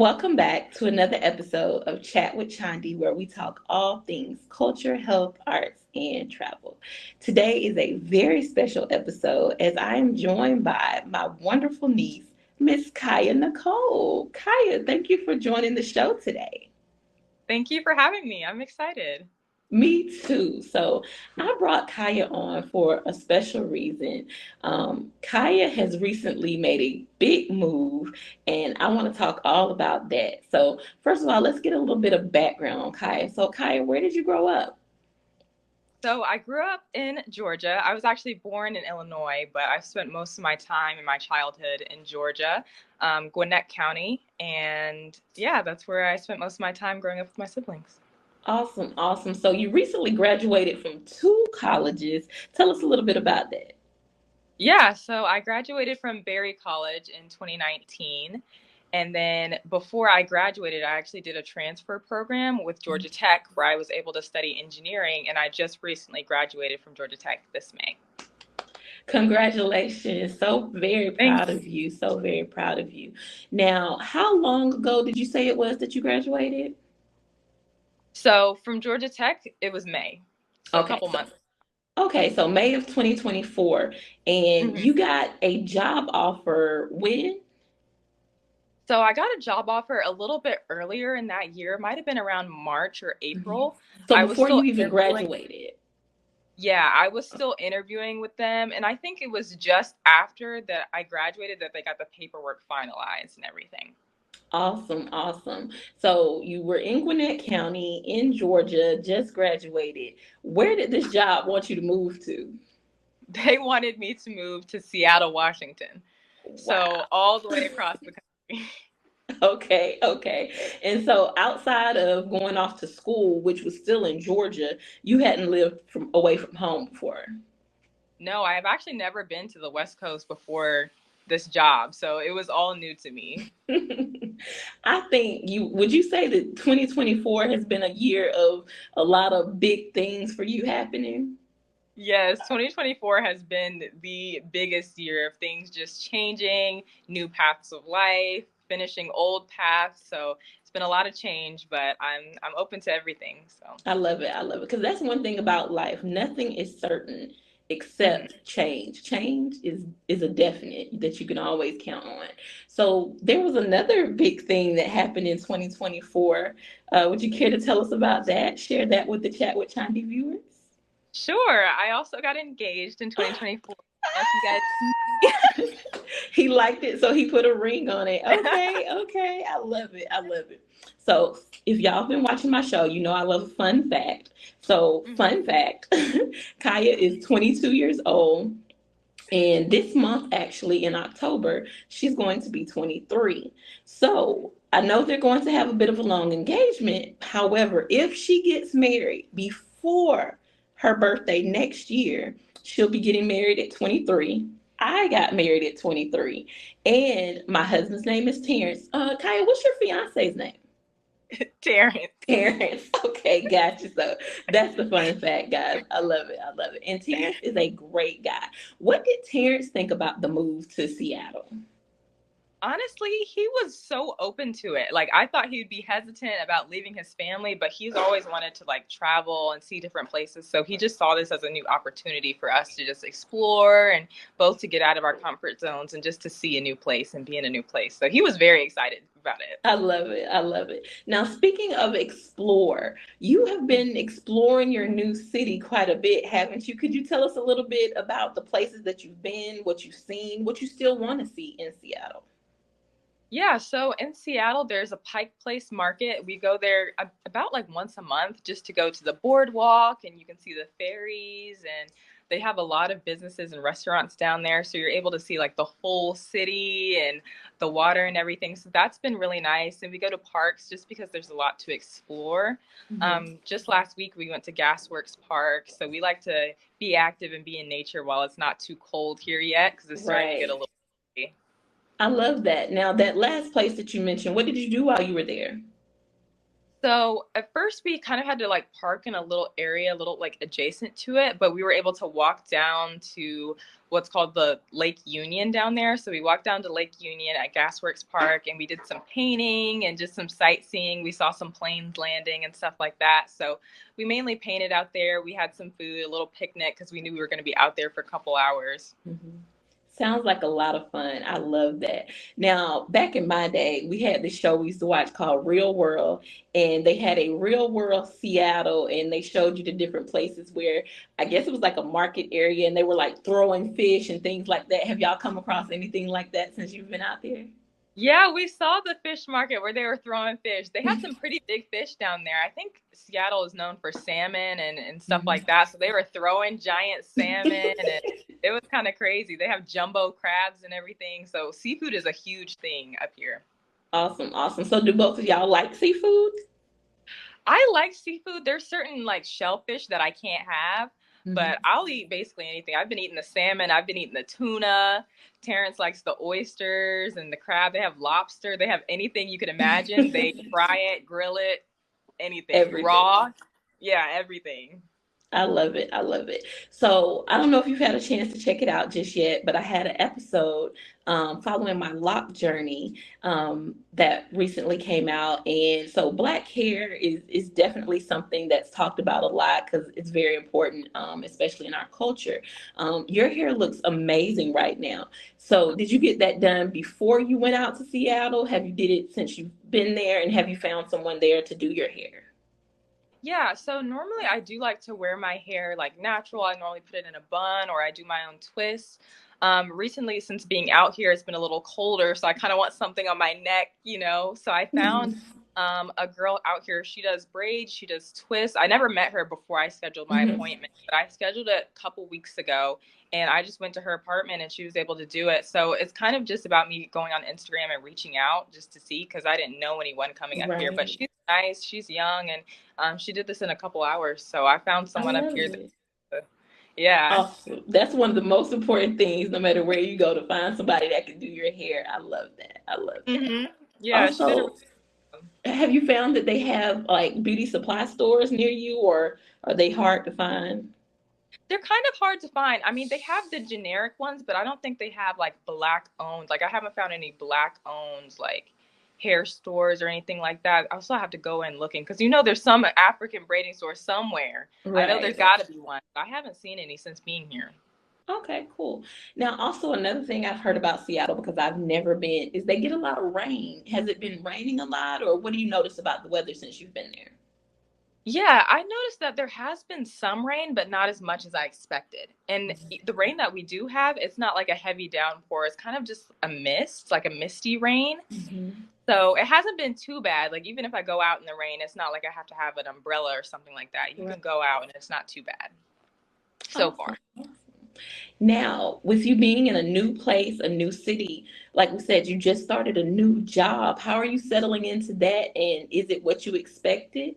Welcome back to another episode of Chat with Chandi, where we talk all things culture, health, arts, and travel. Today is a very special episode as I am joined by my wonderful niece, Miss Kya Nicole. Kya, thank you for joining the show today. Thank you for having me. I'm excited. Me too. So I brought Kya on for a special reason. Kya has recently made a big move, and I want to talk all about that. So first of all, let's get a little bit of background on Kya. So Kya, where did you grow up? So I grew up in Georgia. I was actually born in Illinois, but I spent most of my time in my childhood in Georgia, Gwinnett County. And yeah, that's where I spent most of my time growing up with my siblings. Awesome, awesome. So you recently graduated from two colleges. Tell us a little bit about that. Yeah, so I graduated from Berry College in 2019. And then before I graduated, I actually did a transfer program with Georgia Tech where I was able to study engineering. And I just recently graduated from Georgia Tech this May. Congratulations. So very proud Thanks. of you. So very proud of you. Now, how long ago did you say it was that you graduated? So from Georgia Tech, it was May. So a Okay, couple so months. May of 2024, and hmm you got a job offer when? So I got a job offer a little bit earlier in that year. It might have been around March or Mhm. April. So I was before you still even interviewing. graduated. Yeah, I was still interviewing with them. And I think it was just after that I graduated that they got the paperwork finalized and everything. Awesome, awesome. So you were in Gwinnett County in Georgia, just graduated. Where did this job want you to move to? They wanted me to move to Seattle, Washington. So Wow. all the way across the country. Okay, okay. And so outside of going off to school, which was still in Georgia, you hadn't lived from away from home before. No, I have actually never been to the West Coast before this job. So it was all new to me. I think you would you say that 2024 has been a year of a lot of big things for you happening? Yes, 2024 has been the biggest year of things just changing, new paths of life, finishing old paths. So it's been a lot of change, but I'm open to everything. So I love it. I love it because that's one thing about life. Nothing is certain mhm. except change. Change is a definite that you can always count on. So there was another big thing that happened in 2024. Would you care to tell us about that? Share that with the Chat with Chandi viewers. Sure, I also got engaged in 2024. I don't know if you guys. He liked it, so he put a ring on it. Okay, okay. I love it. I love it. So, if y'all have been watching my show, you know I love a fun fact. So, Mhm. fun fact Kya is 22 years old, and this month, actually, in October, she's going to be 23. So, I know they're going to have a bit of a long engagement. However, if she gets married before her birthday next year, she'll be getting married at 23. I got married at 23. And my husband's name is Terrence. Kaya, what's your fiance's name? Terrence. Terrence. Okay, gotcha. So that's the fun fact, guys. I love it. I love it. And Terrence is a great guy. What did Terrence think about the move to Seattle? Honestly, he was so open to it. Like I thought he'd be hesitant about leaving his family, but he's always wanted to like travel and see different places. So he just saw this as a new opportunity for us to just explore and both to get out of our comfort zones and just to see a new place and be in a new place. So he was very excited about it. I love it. I love it. Now, speaking of explore, you have been exploring your new city quite a bit, haven't you? Could you tell us a little bit about the places that you've been, what you've seen, what you still want to see in Seattle? Yeah, so in Seattle, there's a Pike Place Market. We go there about like once a month just to go to the boardwalk and you can see the ferries and they have a lot of businesses and restaurants down there. So you're able to see like the whole city and the water and everything. So that's been really nice. And we go to parks just because there's a lot to explore. Mhm. Just last week, we went to Gasworks Park. So we like to be active and be in nature while it's not too cold here yet because it's starting to get a Right. little chilly. I love that. Now, that last place that you mentioned, what did you do while you were there? So at first we kind of had to like park in a little area, a little like adjacent to it, but we were able to walk down to what's called the Lake Union down there. So we walked down to Lake Union at Gasworks Park and we did some painting and just some sightseeing. We saw some planes landing and stuff like that. So we mainly painted out there. We had some food, a little picnic because we knew we were going to be out there for a couple hours. Mhm. Sounds like a lot of fun. I love that. Now, back in my day, we had this show we used to watch called Real World, and they had a Real World Seattle, and they showed you the different places where I guess it was like a market area, and they were like throwing fish and things like that. Have y'all come across anything like that since you've been out there? Yeah, we saw the fish market where they were throwing fish. They had some pretty big fish down there. I think Seattle is known for salmon and stuff Mhm. like that. So they were throwing giant salmon and it was kind of crazy. They have jumbo crabs and everything. So seafood is a huge thing up here. Awesome, awesome. So, do both of y'all like seafood? I like seafood. There's certain like shellfish that I can't have, but Mhm. I'll eat basically anything. I've been eating the salmon, I've been eating the tuna. Terrence likes the oysters and the crab. They have lobster. They have anything you could imagine. They fry it, grill it, anything. Everything. Raw. Yeah, everything. I love it. I love it. So I don't know if you've had a chance to check it out just yet, but I had an episode following my lock journey that recently came out, and so black hair is definitely something that's talked about a lot because it's very important, especially in our culture. Your hair looks amazing right now. So did you get that done before you went out to Seattle? Have you did it since you've been there, and have you found someone there to do your hair? Yeah, so normally I do like to wear my hair like natural. I normally put it in a bun or I do my own twists. Recently, since being out here, it's been a little colder, so I kind of want something on my neck, you know. So I found Mhm. a girl out here. She does braids, she does twists. I never met her before I scheduled my Mhm. appointment, but I scheduled it a couple weeks ago, and I just went to her apartment and she was able to do it. So it's kind of just about me going on Instagram and reaching out just to see because I didn't know anyone coming up here. But Right. she's nice, she's young, and she did this in a couple hours, so I found I someone up love here it. that, yeah. Awesome. That's one of the most important things, no matter where you go, to find somebody that can do your hair. I love that. I love that. Hmm. Yeah, she did a Also, really good job. have you found that they have like beauty supply stores near you, or are they hard to find? They're kind of hard to find. I mean, they have the generic ones, but I don't think they have like black owned. Like I haven't found any black owned like hair stores or anything like that. I also have to go in looking because you know there's some African braiding store somewhere. I know there's Right. got to be one. But I haven't seen any since being here. Okay, cool. Now, also another thing I've heard about Seattle because I've never been is they get a lot of rain. Has it been raining a lot, or what do you notice about the weather since you've been there? Yeah, I noticed that there has been some rain, but not as much as I expected. And the rain that we do have, it's not like a heavy downpour. It's kind of just a mist, like a misty rain. Mhm. So it hasn't been too bad. Like even if I go out in the rain, it's not like I have to have an umbrella or something like that. You Right. can go out and it's not too bad so Awesome. far. Now, with you being in a new place, a new city, like we said, you just started a new job. How are you settling into that? And is it what you expected?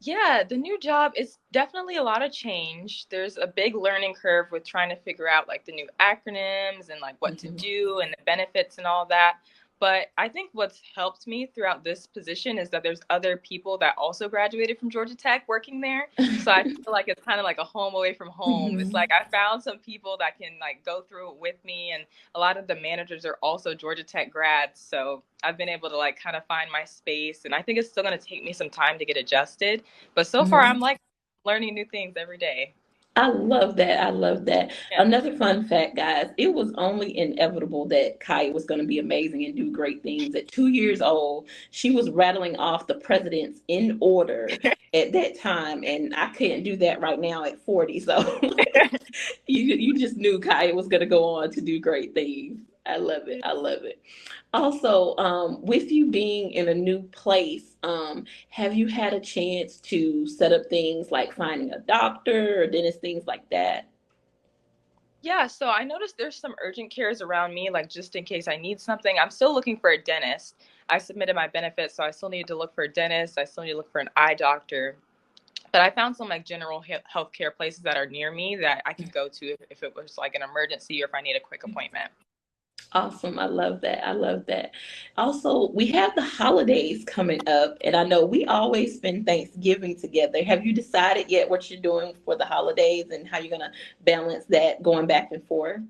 Yeah, the new job is definitely a lot of change. There's a big learning curve with trying to figure out like the new acronyms and like what to Mhm. do and the benefits and all that. But I think what's helped me throughout this position is that there's other people that also graduated from Georgia Tech working there. So I feel like it's kind of like a home away from home. It's Mhm. like I found some people that can like go through it with me, and a lot of the managers are also Georgia Tech grads. So I've been able to like kind of find my space, and I think it's still going to take me some time to get adjusted, but so far, I'm Mhm. like learning new things every day. I love that. I love that. Yeah. Another fun fact, guys, it was only inevitable that Kaya was going to be amazing and do great things. At 2 years old, she was rattling off the presidents in order at that time, and I couldn't do that right now at 40. So you just knew Kaya was going to go on to do great things. I love it. I love it. Also, with you being in a new place, have you had a chance to set up things like finding a doctor or dentist, things like that? Yeah, so I noticed there's some urgent cares around me, like just in case I need something. I'm still looking for a dentist. I submitted my benefits, so I still need to look for a dentist. I still need to look for an eye doctor. But I found some like general health care places that are near me that I could go to if it was like an emergency or if I need a quick appointment. Awesome. I love that. I love that. Also, we have the holidays coming up, and I know we always spend Thanksgiving together. Have you decided yet what you're doing for the holidays and how you're going to balance that going back and forth?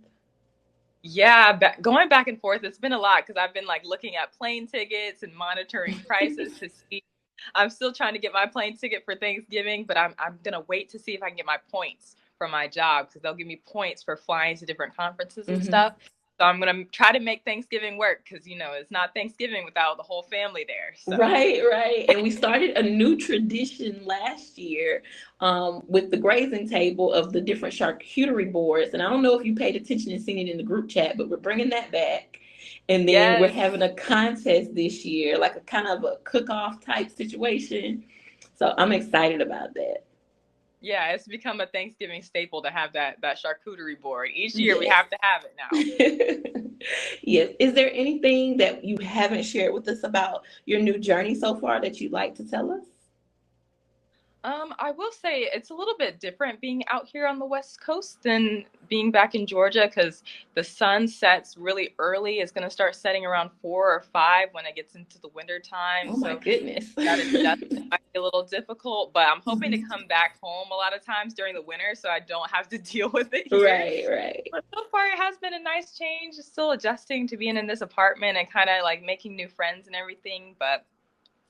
Yeah, going back and forth, it's been a lot because I've been like looking at plane tickets and monitoring prices to see. I'm still trying to get my plane ticket for Thanksgiving, but I'm gonna wait to see if I can get my points from my job because they'll give me points for flying to different conferences and Hmm. stuff. So I'm gonna try to make Thanksgiving work because it's not Thanksgiving without the whole family there. So Right, right. And we started a new tradition last year with the grazing table of the different charcuterie boards. And I don't know if you paid attention and seen it in the group chat, but we're bringing that back. And then we're yes, having a contest this year, like a kind of a cook-off type situation. So I'm excited about that. yeah, it's become a Thanksgiving staple to have that charcuterie board. Each year we Yes. have to have it now. Yes. Is there anything that you haven't shared with us about your new journey so far that you'd like to tell us? I will say it's a little bit different being out here on the West Coast than being back in Georgia because the sun sets really early. It's going to start setting around 4 or 5 when it gets into the winter time. Oh my So goodness. that adjustment might be a little difficult, but I'm hoping to Mhm. come back home a lot of times during the winter so I don't have to deal with it here. Right, right, But so far, it has been a nice change. Still adjusting to being in this apartment and kind of like making new friends and everything. But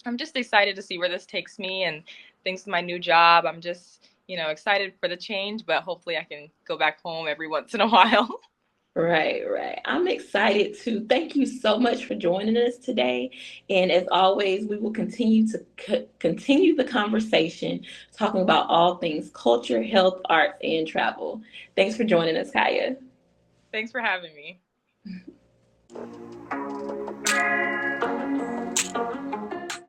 I'm just excited to see where this takes me and thanks to my new job. I'm just, excited for the change, but hopefully I can go back home every once in a while. right, right. I'm excited too. Thank you so much for joining us today. And as always, we will continue to continue the conversation talking about all things culture, health, arts, and travel. Thanks for joining us, Kaya. Thanks for having me.